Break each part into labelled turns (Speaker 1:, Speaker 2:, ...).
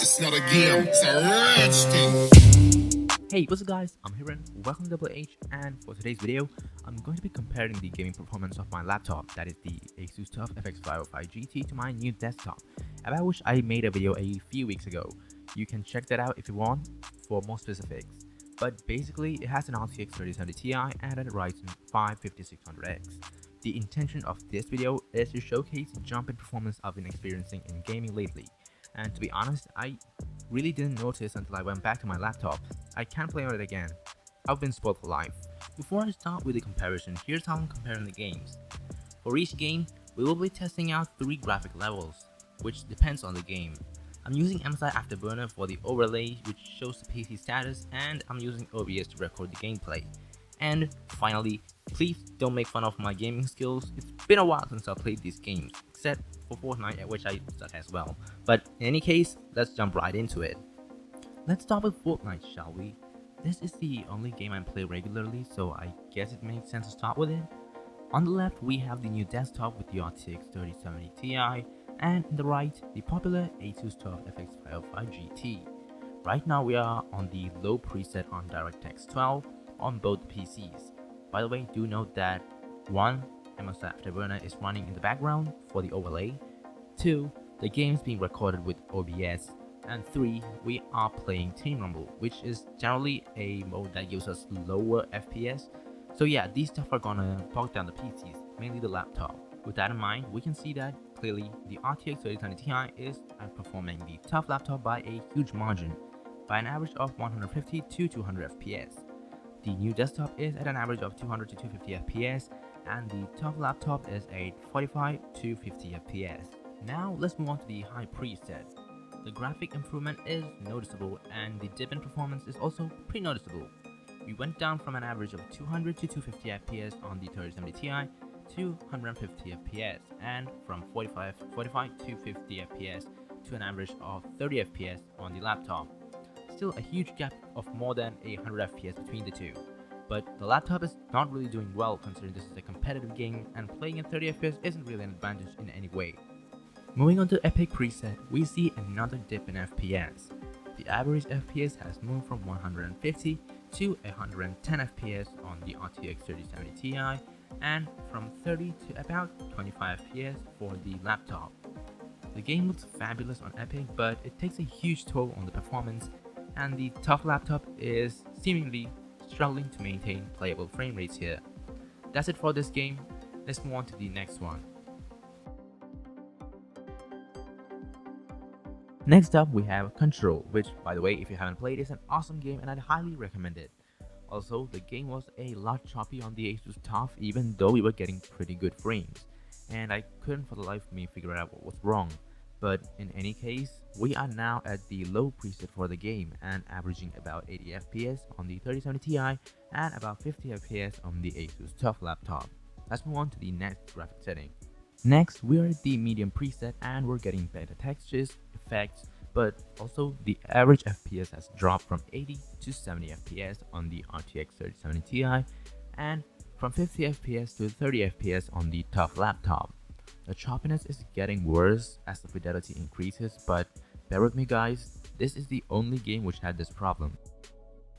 Speaker 1: It's not a game, it's a rich thing.
Speaker 2: Hey, what's up guys, I'm Hiran, welcome to WH, and for today's video, I'm going to be comparing the gaming performance of my laptop, that is the Asus TUF FX505GT, to my new desktop, about which I made a video a few weeks ago. You can check that out if you want for more specifics. But basically, it has an RTX 3070Ti and a Ryzen 5 5600X. The intention of this video is to showcase the jump in performance I've been experiencing in gaming lately. And to be honest, I really didn't notice until I went back to my laptop. I can't play on it again. I've been spoiled for life. Before I start with the comparison, here's how I'm comparing the games. For each game, we will be testing out 3 graphic levels, which depends on the game. I'm using MSI Afterburner for the overlay, which shows the PC status, and I'm using OBS to record the gameplay. And finally, please don't make fun of my gaming skills. It's been a while since I played these games, except for Fortnite, at which I suck as well. But in any case, let's jump right into it. Let's start with Fortnite, shall we? This is the only game I play regularly, so I guess it makes sense to start with it. On the left, we have the new desktop with the RTX 3070Ti, and on the right, the popular Asus TUF FX505GT. Right now, we are on the low preset on DirectX 12 on both PCs. By the way, do note that 1. MSI Afterburner is running in the background for the overlay. 2. The game is being recorded with OBS. And 3. We are playing Team Rumble, which is generally a mode that gives us lower FPS. So yeah, these stuff are gonna bog down the PCs, mainly the laptop. With that in mind, we can see that clearly the RTX 3070 Ti is outperforming the TUF laptop by a huge margin, by an average of 150 to 200 FPS. The new desktop is at an average of 200 to 250 FPS, and the TUF laptop is at 45 to 50 FPS. Now let's move on to the high preset. The graphic improvement is noticeable, and the dip in performance is also pretty noticeable. We went down from an average of 200 to 250 FPS on the 3070 Ti to 150 FPS, and from 45 to 50 FPS to an average of 30 FPS on the laptop. Still a huge gap of more than 100 FPS between the two. But the laptop is not really doing well considering this is a competitive game and playing at 30 FPS isn't really an advantage in any way. Moving on to Epic preset, we see another dip in FPS. The average FPS has moved from 150 to 110 FPS on the RTX 3070 Ti and from 30 to about 25 FPS for the laptop. The game looks fabulous on Epic, but it takes a huge toll on the performance, and the TUF laptop is seemingly struggling to maintain playable frame rates here. That's it for this game. Let's move on to the next one. Next up, we have Control, which, by the way, if you haven't played, is an awesome game and I'd highly recommend it. Also, the game was a lot choppy on the Asus TUF, even though we were getting pretty good frames, and I couldn't for the life of me figure out what was wrong. But in any case, we are now at the low preset for the game and averaging about 80 FPS on the 3070 Ti and about 50 FPS on the Asus TUF laptop. Let's move on to the next graphic setting. Next, we're at the medium preset and we're getting better textures, effects, but also the average FPS has dropped from 80 to 70 FPS on the RTX 3070 Ti and from 50 FPS to 30 FPS on the TUF laptop. The choppiness is getting worse as the fidelity increases, but bear with me guys, this is the only game which had this problem.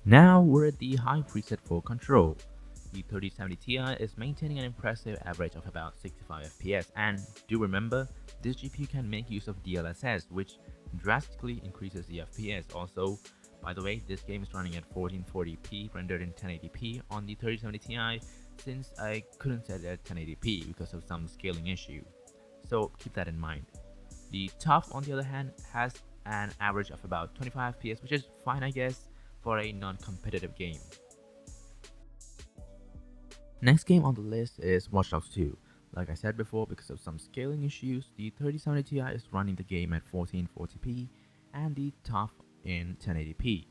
Speaker 2: Now we're at the high preset for Control. The 3070 Ti is maintaining an impressive average of about 65 FPS, and do remember, this GPU can make use of DLSS, which drastically increases the FPS. Also, by the way, this game is running at 1440p rendered in 1080p on the 3070 Ti, since I couldn't set it at 1080p because of some scaling issue. So keep that in mind. The TUF, on the other hand, has an average of about 25 FPS, which is fine I guess for a non-competitive game. Next game on the list is Watchdogs 2. Like I said before, because of some scaling issues, the 3070 Ti is running the game at 1440p and the TUF in 1080p.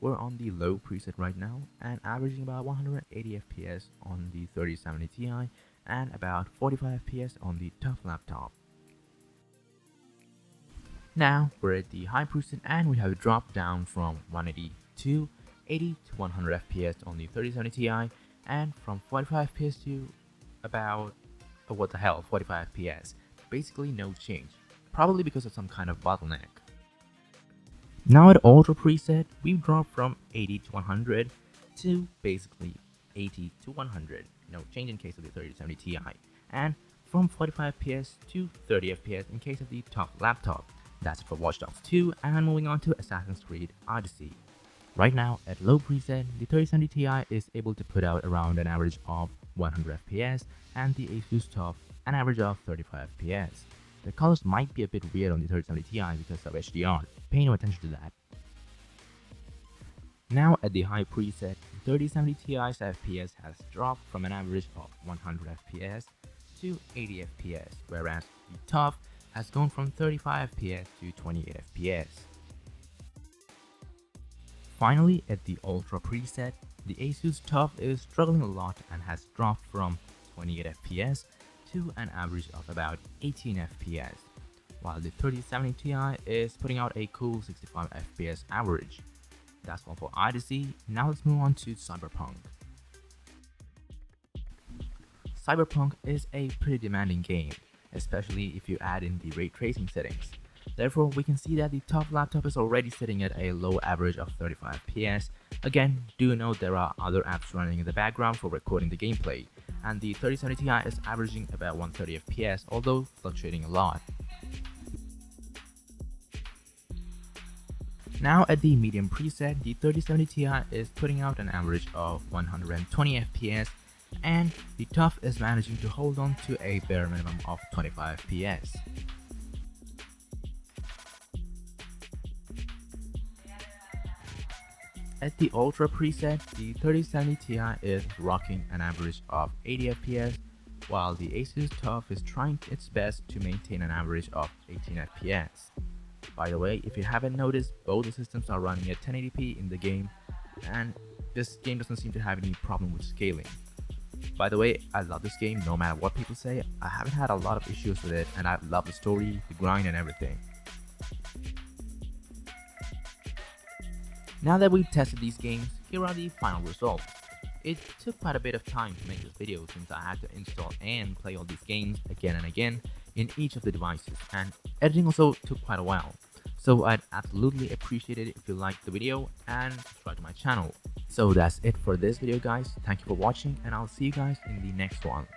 Speaker 2: We're on the low preset right now and averaging about 180 FPS on the 3070 Ti and about 45 FPS on the TUF laptop. Now we're at the high preset and we have dropped down from 180 to 80 to 100 FPS on the 3070 Ti and from 45 FPS to about 45 FPS. Basically no change, probably because of some kind of bottleneck. Now at Ultra preset, we've dropped from 80 to 100 to basically 80 to 100, change in case of the 3070 Ti, and from 45 FPS to 30 FPS in case of the top laptop. That's it for Watchdogs 2, and moving on to Assassin's Creed Odyssey. Right now, at low preset, the 3070 Ti is able to put out around an average of 100 FPS, and the Asus TUF an average of 35 FPS. The colors might be a bit weird on the 3070 Ti because of HDR, pay no attention to that. Now at the high preset, the 3070 Ti's FPS has dropped from an average of 100 FPS to 80 FPS, whereas the TUF has gone from 35 FPS to 28 FPS. Finally, at the Ultra preset, the Asus TUF is struggling a lot and has dropped from 28 FPS to an average of about 18 FPS, while the 3070 Ti is putting out a cool 65 FPS average. That's all for Odyssey. Now let's move on to Cyberpunk. Cyberpunk is a pretty demanding game, especially if you add in the ray tracing settings. Therefore, we can see that the top laptop is already sitting at a low average of 35 FPS. Again, do note there are other apps running in the background for recording the gameplay, and the 3070 Ti is averaging about 130 FPS, although fluctuating a lot. Now at the medium preset, the 3070 Ti is putting out an average of 120 FPS, and the TUF is managing to hold on to a bare minimum of 25 FPS. At the Ultra preset, the 3070 Ti is rocking an average of 80 FPS, while the Asus TUF is trying its best to maintain an average of 18 FPS. By the way, if you haven't noticed, both the systems are running at 1080p in the game, and this game doesn't seem to have any problem with scaling. By the way, I love this game no matter what people say. I haven't had a lot of issues with it, and I love the story, the grind, and everything. Now that we've tested these games, here are the final results. It took quite a bit of time to make this video since I had to install and play all these games again and again in each of the devices, and editing also took quite a while. So I'd absolutely appreciate it if you liked the video and subscribe to my channel. So that's it for this video guys, thank you for watching and I'll see you guys in the next one.